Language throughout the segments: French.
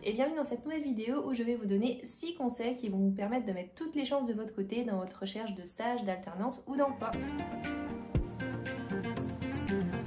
et bienvenue dans cette nouvelle vidéo où je vais vous donner 6 conseils qui vont vous permettre de mettre toutes les chances de votre côté dans votre recherche de stage, d'alternance ou d'emploi.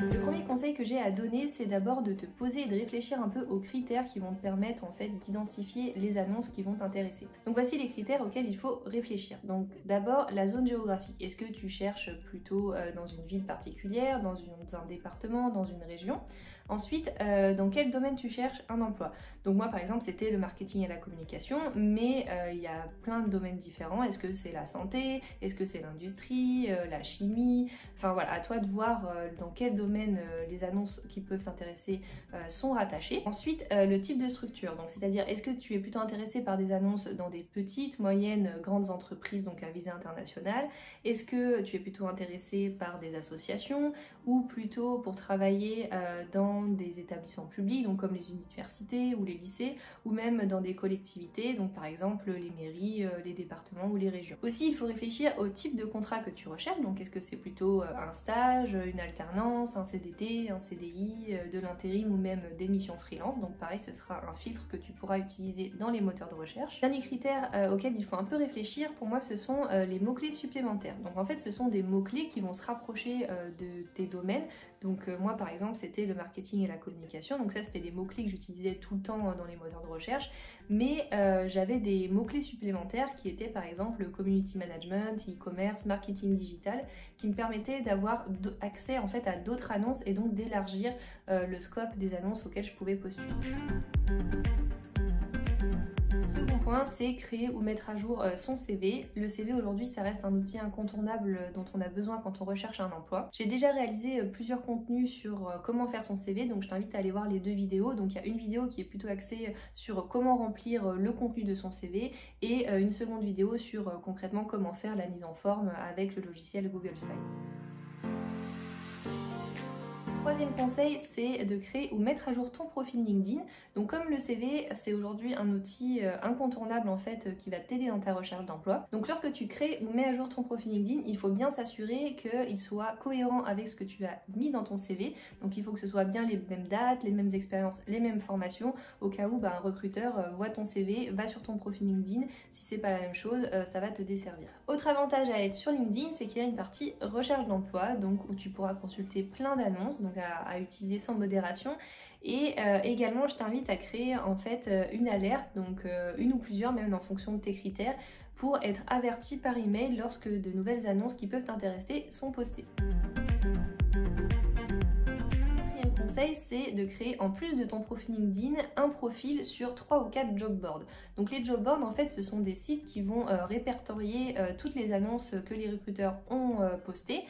Le premier conseil que j'ai à donner, c'est d'abord de te poser et de réfléchir un peu aux critères qui vont te permettre en fait d'identifier les annonces qui vont t'intéresser. Donc voici les critères auxquels il faut réfléchir. Donc d'abord la zone géographique. Est-ce que tu cherches plutôt dans une ville particulière, dans un département, dans une région? Ensuite, dans quel domaine tu cherches un emploi? Donc moi par exemple c'était le marketing et la communication, mais il y a plein de domaines différents. Est-ce que c'est la santé? Est-ce que c'est l'industrie? La chimie? Enfin voilà, à toi de voir dans quel domaine les annonces qui peuvent t'intéresser sont rattachées. Ensuite, le type de structure, donc c'est-à-dire est-ce que tu es plutôt intéressé par des annonces dans des petites, moyennes, grandes entreprises, donc à visée internationale? Est-ce que tu es plutôt intéressé par des associations ou plutôt pour travailler dans des établissements publics, donc comme les universités ou les lycées, ou même dans des collectivités, donc par exemple les mairies, les départements ou les régions. Aussi, il faut réfléchir au type de contrat que tu recherches, donc est-ce que c'est plutôt un stage, une alternance, un CDD, un CDI, de l'intérim ou même des missions freelance, donc pareil ce sera un filtre que tu pourras utiliser dans les moteurs de recherche. Dernier critère auquel il faut un peu réfléchir, pour moi ce sont les mots-clés supplémentaires. Donc en fait ce sont des mots-clés qui vont se rapprocher de tes domaines. Donc moi par exemple c'était le marketing et la communication, donc ça c'était les mots-clés que j'utilisais tout le temps dans les moteurs de recherche, mais j'avais des mots-clés supplémentaires qui étaient par exemple le community management, e-commerce, marketing digital, qui me permettaient d'avoir accès en fait à d'autres annonces et donc d'élargir le scope des annonces auxquelles je pouvais postuler. Second point, c'est créer ou mettre à jour son CV. Le CV aujourd'hui, ça reste un outil incontournable dont on a besoin quand on recherche un emploi. J'ai déjà réalisé plusieurs contenus sur comment faire son CV, donc je t'invite à aller voir les 2 vidéos. Donc il y a une vidéo qui est plutôt axée sur comment remplir le contenu de son CV et une seconde vidéo sur concrètement comment faire la mise en forme avec le logiciel Google Slide. Troisième conseil, c'est de créer ou mettre à jour ton profil LinkedIn. Donc comme le CV, c'est aujourd'hui un outil incontournable en fait qui va t'aider dans ta recherche d'emploi. Donc lorsque tu crées ou mets à jour ton profil LinkedIn, il faut bien s'assurer qu'il soit cohérent avec ce que tu as mis dans ton CV. Donc il faut que ce soit bien les mêmes dates, les mêmes expériences, les mêmes formations, au cas où un recruteur voit ton CV, va sur ton profil LinkedIn. Si c'est pas la même chose, ça va te desservir. Autre avantage à être sur LinkedIn, c'est qu'il y a une partie recherche d'emploi, donc où tu pourras consulter plein d'annonces, donc à utiliser sans modération. Et également je t'invite à créer en fait une alerte, donc une ou plusieurs même en fonction de tes critères, pour être averti par email lorsque de nouvelles annonces qui peuvent t'intéresser sont postées. C'est de créer en plus de ton profil LinkedIn un profil sur 3 ou 4 job boards. Donc les job boards en fait ce sont des sites qui vont répertorier toutes les annonces que les recruteurs ont postées.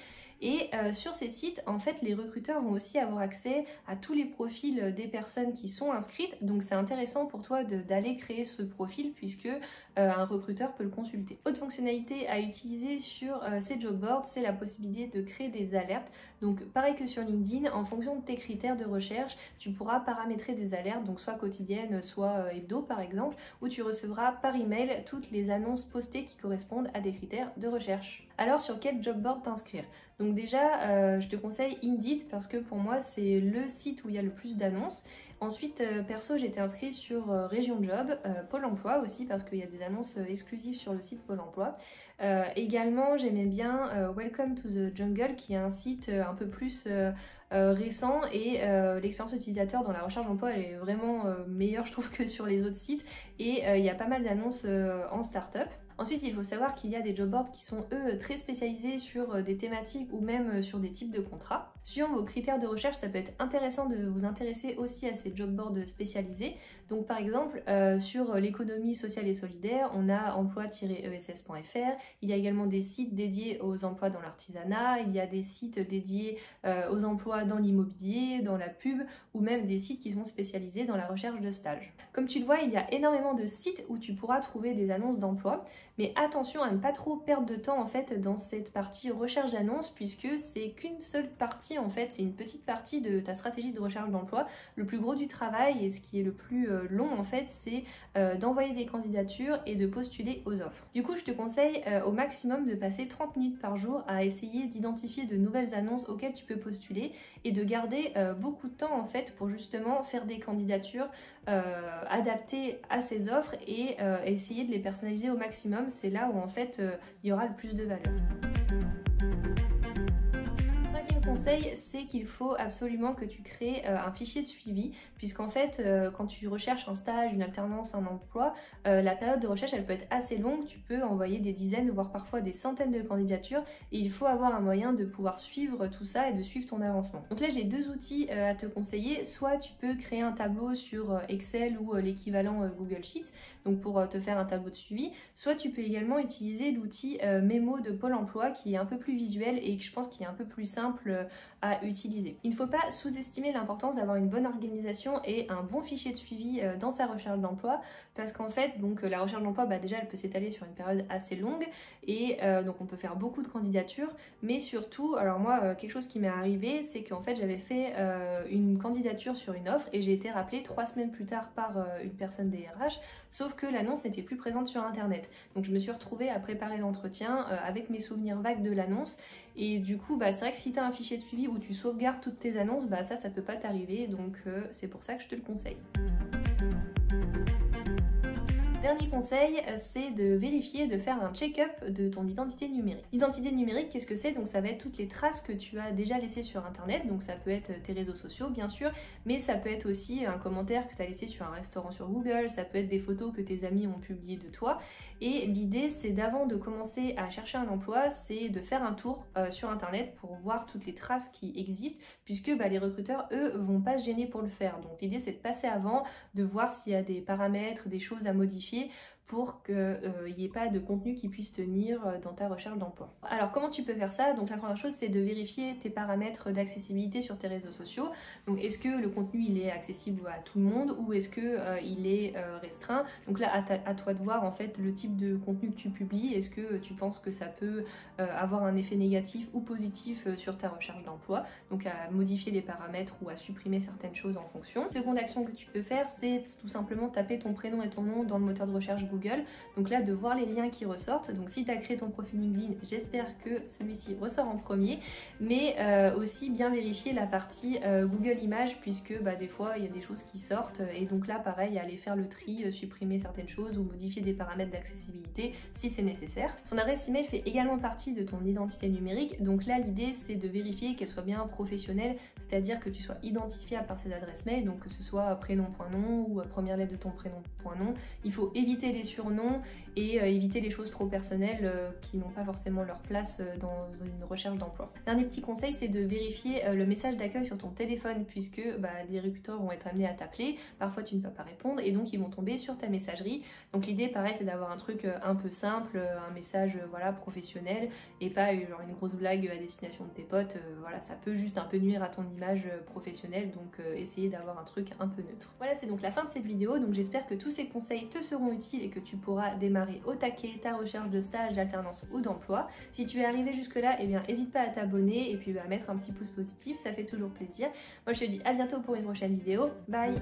Et sur ces sites, en fait, les recruteurs vont aussi avoir accès à tous les profils des personnes qui sont inscrites. Donc c'est intéressant pour toi d'aller créer ce profil puisque un recruteur peut le consulter. Autre fonctionnalité à utiliser sur ces job boards, c'est la possibilité de créer des alertes. Donc pareil que sur LinkedIn, en fonction de tes critères de recherche, tu pourras paramétrer des alertes, donc soit quotidiennes, soit hebdo par exemple, où tu recevras par email toutes les annonces postées qui correspondent à des critères de recherche. Alors sur quel job board t'inscrire? Donc déjà, je te conseille Indeed parce que pour moi c'est le site où il y a le plus d'annonces. Ensuite, perso, j'étais inscrite sur Région Job, Pôle Emploi aussi parce qu'il y a des annonces exclusives sur le site Pôle Emploi. Également, j'aimais bien Welcome to the Jungle qui est un site un peu plus récent et l'expérience utilisateur dans la recherche d'emploi elle est vraiment meilleure je trouve que sur les autres sites et il y a pas mal d'annonces en start-up. Ensuite, il faut savoir qu'il y a des job boards qui sont eux très spécialisés sur des thématiques ou même sur des types de contrats. Suivant vos critères de recherche, ça peut être intéressant de vous intéresser aussi à ces job boards spécialisés. Donc par exemple, sur l'économie sociale et solidaire, on a emploi-ess.fr. Il y a également des sites dédiés aux emplois dans l'artisanat, il y a des sites dédiés aux emplois dans l'immobilier, dans la pub ou même des sites qui sont spécialisés dans la recherche de stage. Comme tu le vois, il y a énormément de sites où tu pourras trouver des annonces d'emploi. Mais attention à ne pas trop perdre de temps en fait dans cette partie recherche d'annonces puisque c'est qu'une seule partie en fait, c'est une petite partie de ta stratégie de recherche d'emploi. Le plus gros du travail et ce qui est le plus long en fait, c'est d'envoyer des candidatures et de postuler aux offres. Du coup, je te conseille au maximum de passer 30 minutes par jour à essayer d'identifier de nouvelles annonces auxquelles tu peux postuler et de garder beaucoup de temps en fait pour justement faire des candidatures adaptées à ces offres et essayer de les personnaliser au maximum. C'est là où en fait il y aura le plus de valeur. Conseil, c'est qu'il faut absolument que tu crées un fichier de suivi, puisqu'en fait quand tu recherches un stage, une alternance, un emploi, la période de recherche elle peut être assez longue, tu peux envoyer des dizaines voire parfois des centaines de candidatures et il faut avoir un moyen de pouvoir suivre tout ça et de suivre ton avancement. Donc là j'ai deux outils à te conseiller, soit tu peux créer un tableau sur Excel ou l'équivalent Google Sheets, donc pour te faire un tableau de suivi, soit tu peux également utiliser l'outil Mémo de Pôle emploi qui est un peu plus visuel et que je pense qui est un peu plus simple à utiliser. Il ne faut pas sous-estimer l'importance d'avoir une bonne organisation et un bon fichier de suivi dans sa recherche d'emploi, parce qu'en fait donc la recherche d'emploi déjà elle peut s'étaler sur une période assez longue et donc on peut faire beaucoup de candidatures, mais surtout alors moi quelque chose qui m'est arrivé c'est qu'en fait j'avais fait une candidature sur une offre et j'ai été rappelée 3 semaines plus tard par une personne des RH, sauf que l'annonce n'était plus présente sur internet, donc je me suis retrouvée à préparer l'entretien avec mes souvenirs vagues de l'annonce. Et du coup, c'est vrai que si tu as un fichier de suivi où tu sauvegardes toutes tes annonces, ça peut pas t'arriver, donc c'est pour ça que je te le conseille. Dernier conseil, c'est de vérifier, de faire un check-up de ton identité numérique. L'identité numérique, qu'est-ce que c'est? Donc ça va être toutes les traces que tu as déjà laissées sur internet, donc ça peut être tes réseaux sociaux bien sûr, mais ça peut être aussi un commentaire que tu as laissé sur un restaurant sur Google, ça peut être des photos que tes amis ont publiées de toi, et l'idée c'est d'avant de commencer à chercher un emploi, c'est de faire un tour sur internet pour voir toutes les traces qui existent, puisque les recruteurs eux vont pas se gêner pour le faire, donc l'idée c'est de passer avant, de voir s'il y a des paramètres, des choses à modifier pour qu'il n'y ait pas de contenu qui puisse tenir dans ta recherche d'emploi. Alors comment tu peux faire ça? Donc la première chose c'est de vérifier tes paramètres d'accessibilité sur tes réseaux sociaux. Donc est-ce que le contenu il est accessible à tout le monde ou est-ce que il est restreint? Donc là à toi de voir en fait le type de contenu que tu publies. Est-ce que tu penses que ça peut avoir un effet négatif ou positif sur ta recherche d'emploi? Donc à modifier les paramètres ou à supprimer certaines choses en fonction. Seconde action que tu peux faire c'est tout simplement taper ton prénom et ton nom dans le moteur de recherche Google, donc là de voir les liens qui ressortent. Donc si tu as créé ton profil LinkedIn, j'espère que celui-ci ressort en premier, mais aussi bien vérifier la partie Google Images, puisque des fois il y a des choses qui sortent et donc là pareil aller faire le tri, supprimer certaines choses ou modifier des paramètres d'accessibilité si c'est nécessaire. Ton adresse email fait également partie de ton identité numérique, donc là l'idée c'est de vérifier qu'elle soit bien professionnelle, c'est-à-dire que tu sois identifiable par cette adresse mail, donc que ce soit prénom.nom ou première lettre de ton prénom.nom. Il faut éviter les surnoms et éviter les choses trop personnelles qui n'ont pas forcément leur place dans une recherche d'emploi. Dernier petit conseil, c'est de vérifier le message d'accueil sur ton téléphone, puisque les recruteurs vont être amenés à t'appeler, parfois tu ne peux pas répondre et donc ils vont tomber sur ta messagerie. Donc l'idée pareil c'est d'avoir un truc un peu simple, un message professionnel et pas genre une grosse blague à destination de tes potes, ça peut juste un peu nuire à ton image professionnelle, donc essayer d'avoir un truc un peu neutre. Voilà, c'est donc la fin de cette vidéo, donc j'espère que tous ces conseils te seront utiles et que tu pourras démarrer au taquet ta recherche de stage, d'alternance ou d'emploi. Si tu es arrivé jusque là, n'hésite pas à t'abonner et puis à mettre un petit pouce positif, ça fait toujours plaisir. Moi je te dis à bientôt pour une prochaine vidéo, bye.